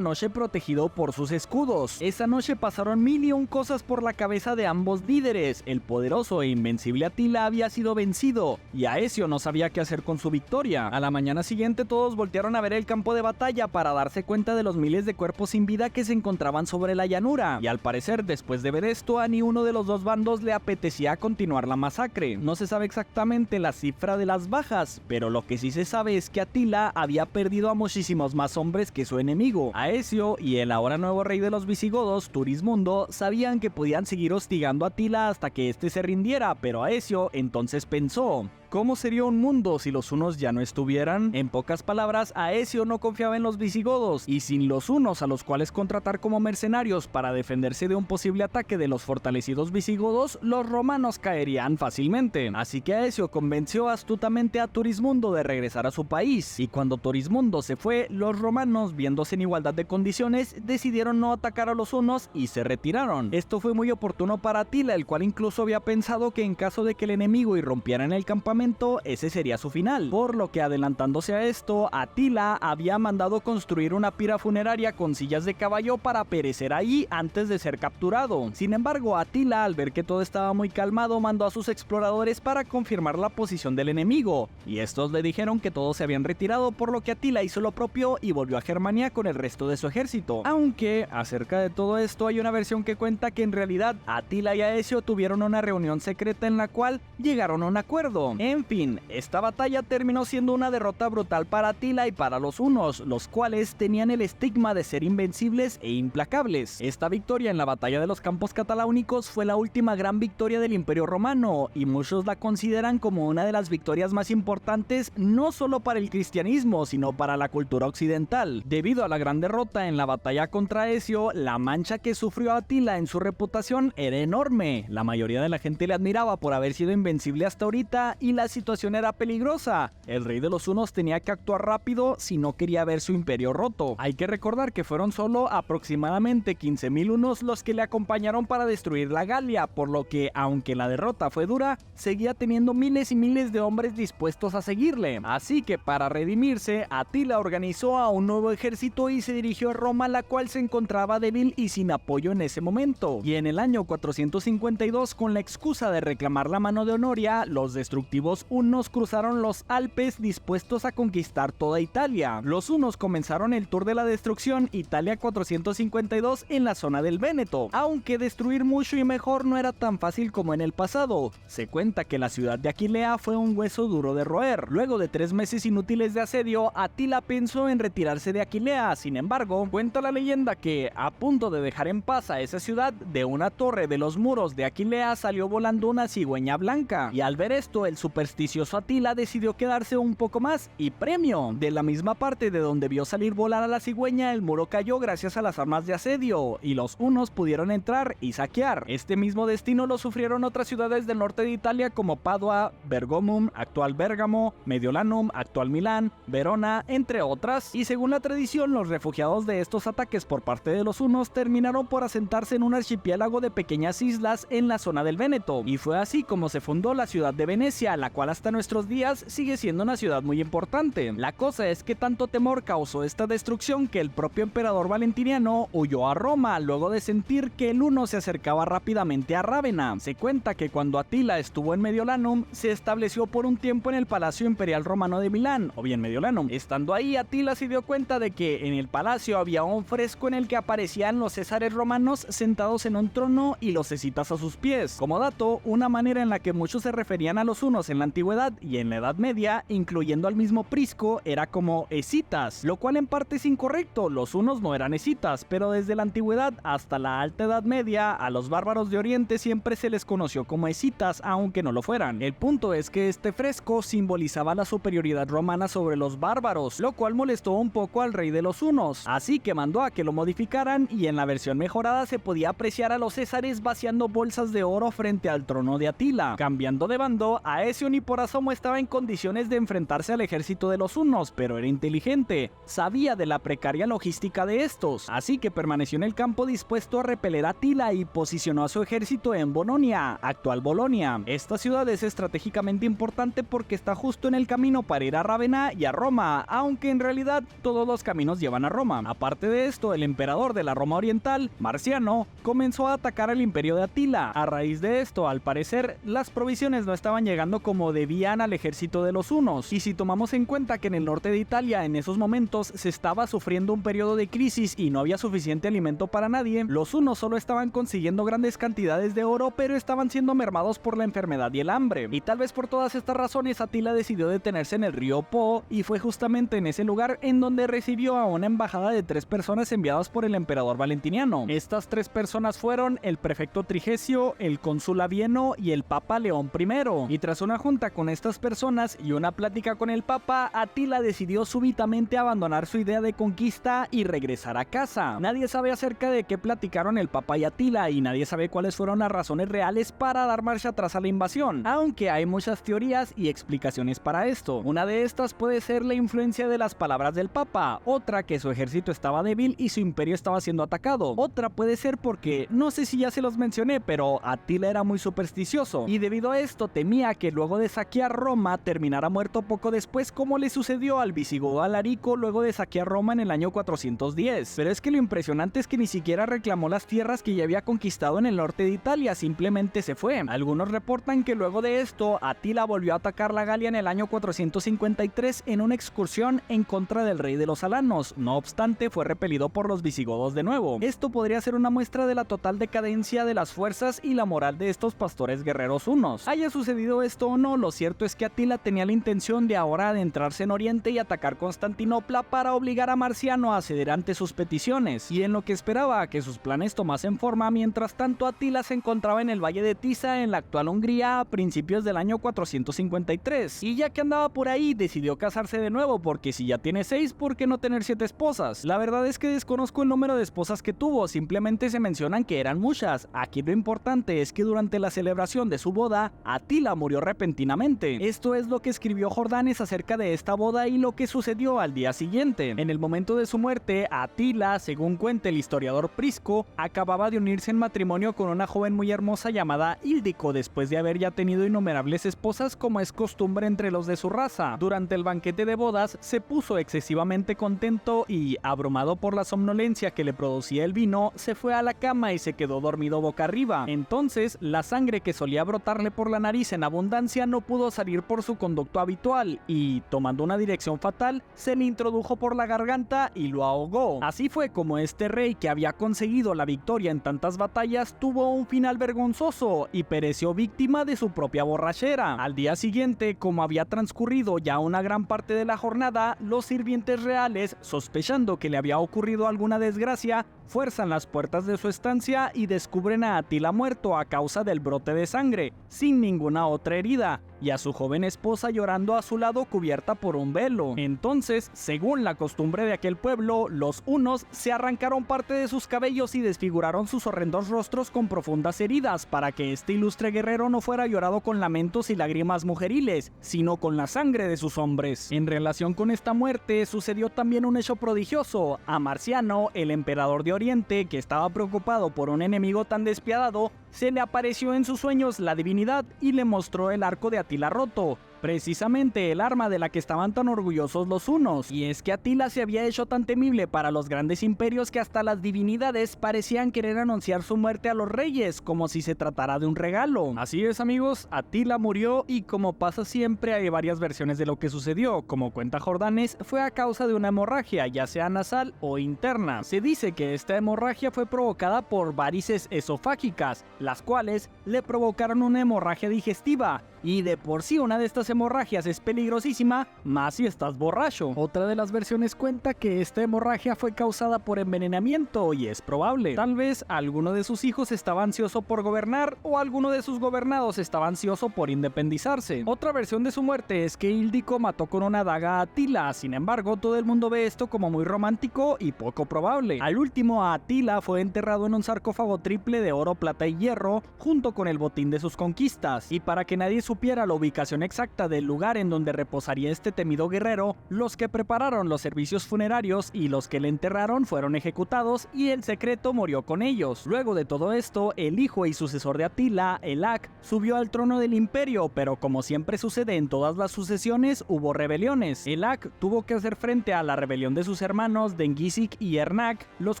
noche protegido por sus escudos. Esa noche pasaron mil y un cosas por la cabeza de ambos líderes. El poderoso e invencible Atila había sido vencido y Aecio no sabía qué hacer con su victoria. A la mañana siguiente todos voltearon a ver el campo de batalla para darse cuenta de los miles de cuerpos sin vida que se encontraban sobre la llanura, y al parecer, después de ver esto, a ni uno de los dos bandos le apetecía continuar la masacre. No se sabe exactamente la cifra de las bajas, pero lo que sí se sabe es que Atila había perdido a muchísimos más hombres que su enemigo. Aecio y el ahora nuevo rey de los visigodos, Turismundo, sabían que podían seguir hostigando a Atila hasta que este se rindiera, pero Aecio entonces pensó: ¿cómo sería un mundo si los hunos ya no estuvieran? En pocas palabras, Aecio no confiaba en los visigodos, y sin los hunos a los cuales contratar como mercenarios para defenderse de un posible ataque de los fortalecidos visigodos, los romanos caerían fácilmente. Así que Aecio convenció astutamente a Turismundo de regresar a su país, y cuando Turismundo se fue, los romanos, viéndose en igualdad de condiciones, decidieron no atacar a los hunos y se retiraron. Esto fue muy oportuno para Atila, el cual incluso había pensado que en caso de que el enemigo irrumpiera en el campamento, ese sería su final, por lo que, adelantándose a esto, Atila había mandado construir una pira funeraria con sillas de caballo para perecer ahí antes de ser capturado. Sin embargo, Atila, al ver que todo estaba muy calmado, mandó a sus exploradores para confirmar la posición del enemigo, y estos le dijeron que todos se habían retirado, por lo que Atila hizo lo propio y volvió a Germania con el resto de su ejército. Aunque, acerca de todo esto, hay una versión que cuenta que en realidad Atila y Aecio tuvieron una reunión secreta en la cual llegaron a un acuerdo. En fin, esta batalla terminó siendo una derrota brutal para Atila y para los hunos, los cuales tenían el estigma de ser invencibles e implacables. Esta victoria en la batalla de los Campos Cataláunicos fue la última gran victoria del Imperio Romano, y muchos la consideran como una de las victorias más importantes no solo para el cristianismo, sino para la cultura occidental. Debido a la gran derrota en la batalla contra Aecio, la mancha que sufrió Atila en su reputación era enorme. La mayoría de la gente le admiraba por haber sido invencible hasta ahorita, y la situación era peligrosa. El rey de los hunos tenía que actuar rápido si no quería ver su imperio roto. Hay que recordar que fueron solo aproximadamente 15,000 hunos los que le acompañaron para destruir la Galia, por lo que, aunque la derrota fue dura, seguía teniendo miles y miles de hombres dispuestos a seguirle. Así que, para redimirse, Atila organizó a un nuevo ejército y se dirigió a Roma, la cual se encontraba débil y sin apoyo en ese momento. Y en el año 452, con la excusa de reclamar la mano de Honoria, los destructivos hunos cruzaron los Alpes dispuestos a conquistar toda Italia. Los hunos comenzaron el tour de la destrucción Italia 452 en la zona del Véneto, aunque destruir mucho y mejor no era tan fácil como en el pasado. Se cuenta que la ciudad de Aquilea fue un hueso duro de roer. Luego de 3 meses inútiles de asedio, Atila pensó en retirarse de Aquilea. Sin embargo, cuenta la leyenda que, a punto de dejar en paz a esa ciudad, de una torre de los muros de Aquilea salió volando una cigüeña blanca, y al ver esto, el supersticioso Atila decidió quedarse un poco más y premio. De la misma parte de donde vio salir volar a la cigüeña, el muro cayó gracias a las armas de asedio, y los hunos pudieron entrar y saquear. Este mismo destino lo sufrieron otras ciudades del norte de Italia como Padua, Bergomum, actual Bérgamo, Mediolanum, actual Milán, Verona, entre otras, y según la tradición, los refugiados de estos ataques por parte de los hunos terminaron por asentarse en un archipiélago de pequeñas islas en la zona del Véneto, y fue así como se fundó la ciudad de Venecia, la cual hasta nuestros días sigue siendo una ciudad muy importante. La cosa es que tanto temor causó esta destrucción que el propio emperador Valentiniano huyó a Roma luego de sentir que el huno se acercaba rápidamente a Rávena. Se cuenta que cuando Atila estuvo en Mediolanum, se estableció por un tiempo en el Palacio Imperial Romano de Milán, o bien Mediolanum. Estando ahí, Atila se dio cuenta de que en el palacio había un fresco en el que aparecían los césares romanos sentados en un trono y los escitas a sus pies. Como dato, una manera en la que muchos se referían a los hunos en la antigüedad y en la Edad Media, incluyendo al mismo Prisco, era como escitas, lo cual en parte es incorrecto. Los hunos no eran escitas, pero desde la antigüedad hasta la Alta Edad Media, a los bárbaros de Oriente siempre se les conoció como escitas, aunque no lo fueran. El punto es que este fresco simbolizaba la superioridad romana sobre los bárbaros, lo cual molestó un poco al rey de los hunos, así que mandó a que lo modificaran y en la versión mejorada se podía apreciar a los césares vaciando bolsas de oro frente al trono de Atila. Cambiando de bando, Aecio ni por asomo estaba en condiciones de enfrentarse al ejército de los hunos, pero era inteligente, sabía de la precaria logística de estos, así que permaneció en el campo dispuesto a repeler a Atila y posicionó a su ejército en Bononia, actual Bolonia. Esta ciudad es estratégicamente importante porque está justo en el camino para ir a Rávena y a Roma, aunque en realidad todos los caminos llevan a Roma. Aparte de esto, el emperador de la Roma Oriental, Marciano, comenzó a atacar al imperio de Atila. A raíz de esto, al parecer, las provisiones no estaban llegando como debían al ejército de los hunos, y si tomamos en cuenta que en el norte de Italia en esos momentos se estaba sufriendo un periodo de crisis y no había suficiente alimento para nadie, los hunos solo estaban consiguiendo grandes cantidades de oro, pero estaban siendo mermados por la enfermedad y el hambre. Y tal vez por todas estas razones Atila decidió detenerse en el río Po, y fue justamente en ese lugar en donde recibió a una embajada de 3 personas enviadas por el emperador Valentiniano. Estas 3 personas fueron el prefecto Trigesio, el cónsul Abieno y el papa León I. Y tras una junta con estas personas y una plática con el papa, Atila decidió súbitamente abandonar su idea de conquista y regresar a casa. Nadie sabe acerca de qué platicaron el papa y Atila, y nadie sabe cuáles fueron las razones reales para dar marcha atrás a la invasión, aunque hay muchas teorías y explicaciones para esto. Una de estas puede ser la influencia de las palabras del papa, otra que su ejército estaba débil y su imperio estaba siendo atacado, otra puede ser porque, no sé si ya se los mencioné, pero Atila era muy supersticioso y debido a esto temía que luego de saquear Roma terminara muerto poco después, como le sucedió al visigodo Alarico luego de saquear Roma en el año 410. Pero es que lo impresionante es que ni siquiera reclamó las tierras que ya había conquistado en el norte de Italia, simplemente se fue. Algunos reportan que luego de esto Atila volvió a atacar la Galia en el año 453 en una excursión en contra del rey de los alanos. No obstante, fue repelido por los visigodos de nuevo. Esto podría ser una muestra de la total decadencia de las fuerzas y la moral de estos pastores guerreros hunos. Haya sucedido esto o no, lo cierto es que Atila tenía la intención de ahora adentrarse en Oriente y atacar Constantinopla para obligar a Marciano a ceder ante sus peticiones, y en lo que esperaba a que sus planes tomasen forma, mientras tanto Atila se encontraba en el valle de Tisa, en la actual Hungría, a principios del año 453, y ya que andaba por ahí decidió casarse de nuevo, porque si ya tiene 6, ¿por qué no tener 7 esposas? La verdad es que desconozco el número de esposas que tuvo, simplemente se mencionan que eran muchas. Aquí lo importante es que durante la celebración de su boda, Atila murió repentinamente. Esto es lo que escribió Jordanes acerca de esta boda y lo que sucedió al día siguiente. En el momento de su muerte, Atila, según cuenta el historiador Prisco, acababa de unirse en matrimonio con una joven muy hermosa llamada Íldico, después de haber ya tenido innumerables esposas, como es costumbre entre los de su raza. Durante el banquete de bodas se puso excesivamente contento y, abrumado por la somnolencia que le producía el vino, se fue a la cama y se quedó dormido boca arriba. Entonces, la sangre que solía brotarle por la nariz en abundancia no pudo salir por su conducto habitual y, tomando una dirección fatal, se le introdujo por la garganta y lo ahogó. Así fue como este rey, que había conseguido la victoria en tantas batallas, tuvo un final vergonzoso y pereció víctima de su propia borrachera. Al día siguiente, como había transcurrido ya una gran parte de la jornada, los sirvientes reales, sospechando que le había ocurrido alguna desgracia, fuerzan las puertas de su estancia y descubren a Atila muerto a causa del brote de sangre, sin ninguna otra herida, y a su joven esposa llorando a su lado cubierta por un velo. Entonces, según la costumbre de aquel pueblo, los hunos se arrancaron parte de sus cabellos y desfiguraron sus horrendos rostros con profundas heridas, para que este ilustre guerrero no fuera llorado con lamentos y lágrimas mujeriles, sino con la sangre de sus hombres. En relación con esta muerte, sucedió también un hecho prodigioso. A Marciano, el emperador de Oriente, que estaba preocupado por un enemigo tan despiadado, se le apareció en sus sueños la divinidad y le mostró el arco de Atila Atila roto, precisamente el arma de la que estaban tan orgullosos los hunos. Y es que Atila se había hecho tan temible para los grandes imperios que hasta las divinidades parecían querer anunciar su muerte a los reyes, como si se tratara de un regalo. Así es, amigos, Atila murió y como pasa siempre hay varias versiones de lo que sucedió. Como cuenta Jordanes, fue a causa de una hemorragia, ya sea nasal o interna. Se dice que esta hemorragia fue provocada por varices esofágicas, las cuales le provocaron una hemorragia digestiva. Y de por sí una de estas hemorragias es peligrosísima, más si estás borracho. Otra de las versiones cuenta que esta hemorragia fue causada por envenenamiento y es probable. Tal vez alguno de sus hijos estaba ansioso por gobernar o alguno de sus gobernados estaba ansioso por independizarse. Otra versión de su muerte es que Íldico mató con una daga a Atila, sin embargo todo el mundo ve esto como muy romántico y poco probable. Al último, Atila fue enterrado en un sarcófago triple de oro, plata y hierro junto con el botín de sus conquistas. Y para que nadie supiera la ubicación exacta del lugar en donde reposaría este temido guerrero, los que prepararon los servicios funerarios y los que le enterraron fueron ejecutados y el secreto murió con ellos. Luego de todo esto, el hijo y sucesor de Atila, Elac, subió al trono del imperio, pero como siempre sucede en todas las sucesiones, hubo rebeliones. Elac tuvo que hacer frente a la rebelión de sus hermanos Dengisik y Ernak, los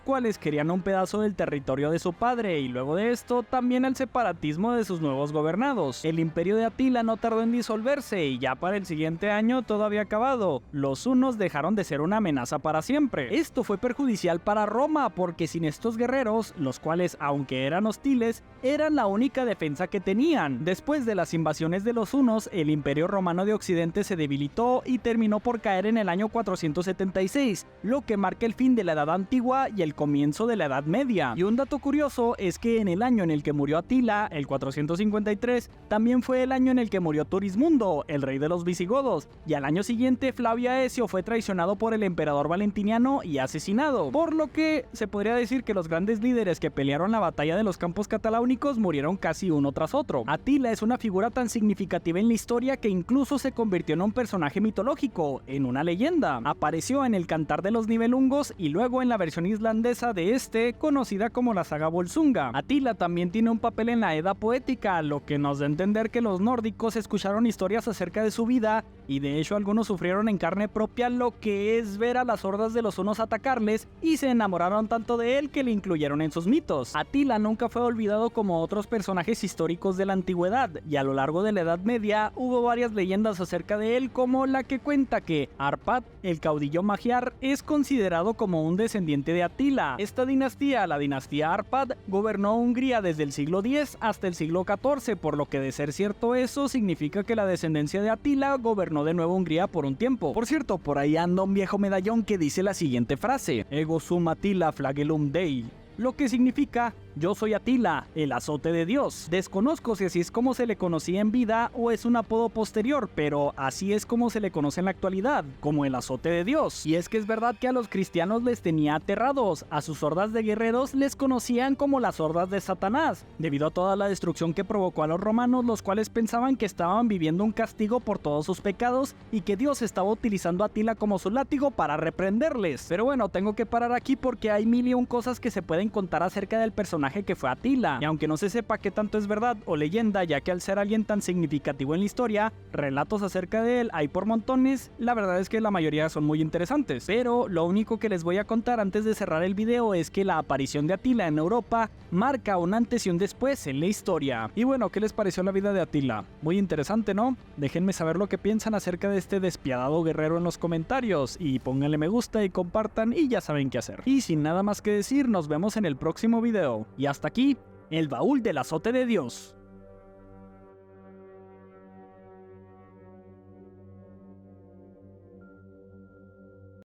cuales querían un pedazo del territorio de su padre, y luego de esto también el separatismo de sus nuevos gobernados. El imperio de Atila no tardó en disolverse y ya para el siguiente año todo había acabado. Los hunos dejaron de ser una amenaza para siempre. Esto fue perjudicial para Roma porque sin estos guerreros, los cuales aunque eran hostiles, eran la única defensa que tenían. Después de las invasiones de los hunos, el imperio romano de Occidente se debilitó y terminó por caer en el año 476, lo que marca el fin de la Edad Antigua y el comienzo de la Edad Media. Y un dato curioso es que en el año en el que murió Atila, el 453, también fue el año en el que murió Turismundo, el rey de los visigodos, y al año siguiente Flavio Aecio fue traicionado por el emperador Valentiniano y asesinado, por lo que se podría decir que los grandes líderes que pelearon la batalla de los campos cataláunicos murieron casi uno tras otro. Atila es una figura tan significativa en la historia que incluso se convirtió en un personaje mitológico, en una leyenda. Apareció en el Cantar de los Nibelungos y luego en la versión islandesa de este, conocida como la saga Volsunga. Atila también tiene un papel en la Edda poética, lo que nos da a entender que los nórdicos escucharon historias acerca de su vida y de hecho algunos sufrieron en carne propia lo que es ver a las hordas de los hunos atacarles y se enamoraron tanto de él que le incluyeron en sus mitos. Atila nunca fue olvidado como otros personajes históricos de la antigüedad y a lo largo de la Edad Media hubo varias leyendas acerca de él, como la que cuenta que Arpad, el caudillo magiar, es considerado como un descendiente de Atila. Esta dinastía, la dinastía Arpad, gobernó Hungría desde el siglo X hasta el siglo XIV, por lo que de ser cierto eso significa que la descendencia de Atila gobernó de nuevo Hungría por un tiempo. Por cierto, por ahí anda un viejo medallón que dice la siguiente frase: Ego sum Attila flagellum Dei, lo que significa: yo soy Atila, el azote de Dios. Desconozco si así es como se le conocía en vida o es un apodo posterior, pero así es como se le conoce en la actualidad, como el azote de Dios. Y es que es verdad que a los cristianos les tenía aterrados, a sus hordas de guerreros les conocían como las hordas de Satanás, debido a toda la destrucción que provocó a los romanos, los cuales pensaban que estaban viviendo un castigo por todos sus pecados y que Dios estaba utilizando a Atila como su látigo para reprenderles. Pero bueno, tengo que parar aquí porque hay mil y un cosas que se pueden contar acerca del personaje que fue Atila, y aunque no se sepa qué tanto es verdad o leyenda, ya que al ser alguien tan significativo en la historia, relatos acerca de él hay por montones, la verdad es que la mayoría son muy interesantes. Pero lo único que les voy a contar antes de cerrar el video es que la aparición de Atila en Europa marca un antes y un después en la historia. Y bueno, ¿qué les pareció la vida de Atila? Muy interesante, ¿no? Déjenme saber lo que piensan acerca de este despiadado guerrero en los comentarios, y pónganle me gusta y compartan y ya saben qué hacer. Y sin nada más que decir, nos vemos en el próximo video. Y hasta aquí, el baúl del azote de Dios.